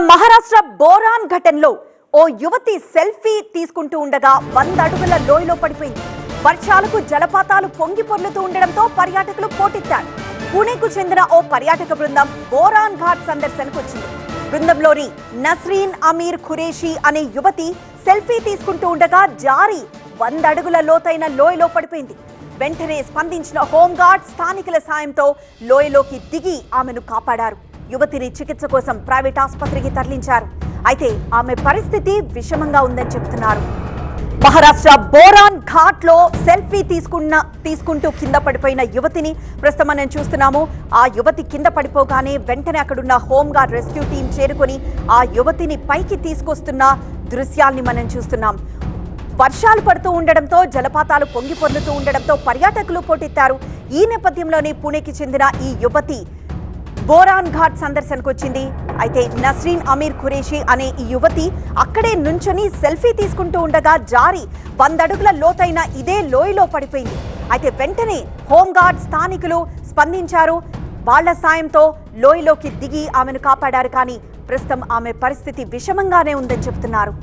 Maharashtra boron ఘటనలో ఓ యువతి selfie తీసుకుంటూ ఉండగా 100 అడుగుల లోయలో పడిపోయింది. వర్షాలకు జలపాతాలు పొంగి పొర్లుతూ ఉండడంతో పర్యాటకులు పోటెత్తారు. పూణేకు చెందిన ఓ పర్యాటక బృందం బోరాన్ ఘాట్ సందర్శనకు వచ్చింది. బృందంలోని నస్రీన్ అమీర్ ఖురేషీ అనే యువతి సెల్ఫీ తీసుకుంటూ ఉండగా జారి 100 అడుగుల లోతైన లోయలో పడిపోయింది. వెంటనే స్పందించిన హోంగార్డ్ స్థానికుల సాయంతో లోయలోకి దిగి ఆమెను కాపాడారు. యువతిని చికిత్స కోసం ప్రైవేట్ ఆసుపత్రికి తరలించారు. అయితే ఆమె పరిస్థితి విషమంగా ఉందని చెబుతున్నారు. మహారాష్ట్ర బోరాన్ ఘాట్ లో సెల్ఫీ తీసుకుంటూ కింద పడిపోయిన యువతిని ప్రస్తుతం మనం చూస్తున్నాము. ఆ యువతి కింద పడిపోగానే వెంటనే అక్కడున్న హోంగార్డ్ రెస్క్యూ టీం చేరుకొని ఆ యువతిని పైకి తీసుకొస్తున్న దృశ్యాల్ని మనం చూస్తున్నాం. వర్షాలు పడుతూ ఉండడంతో జలపాతాలు పొంగి పొర్లుతూ ఉండడంతో పర్యాటకులు పోటెత్తారు. ఈ నేపథ్యంలోనే పూణేకి చెందిన ఈ యువతి బోరాన్ ఘాట్ సందర్శనకు వచ్చింది. అయితే నస్రీన్ అమీర్ ఖురేషీ అనే ఈ యువతి అక్కడే నుంచొని సెల్ఫీ తీసుకుంటూ ఉండగా జారి 100 అడుగుల లోతైన ఇదే లోయలో పడిపోయింది. అయితే వెంటనే హోంగార్డ్ స్థానికులు స్పందించారు. వాళ్ల సాయంతో లోయలోకి దిగి ఆమెను కాపాడారు. కానీ ప్రస్తుతం ఆమె పరిస్థితి విషమంగానే ఉందని చెబుతున్నారు.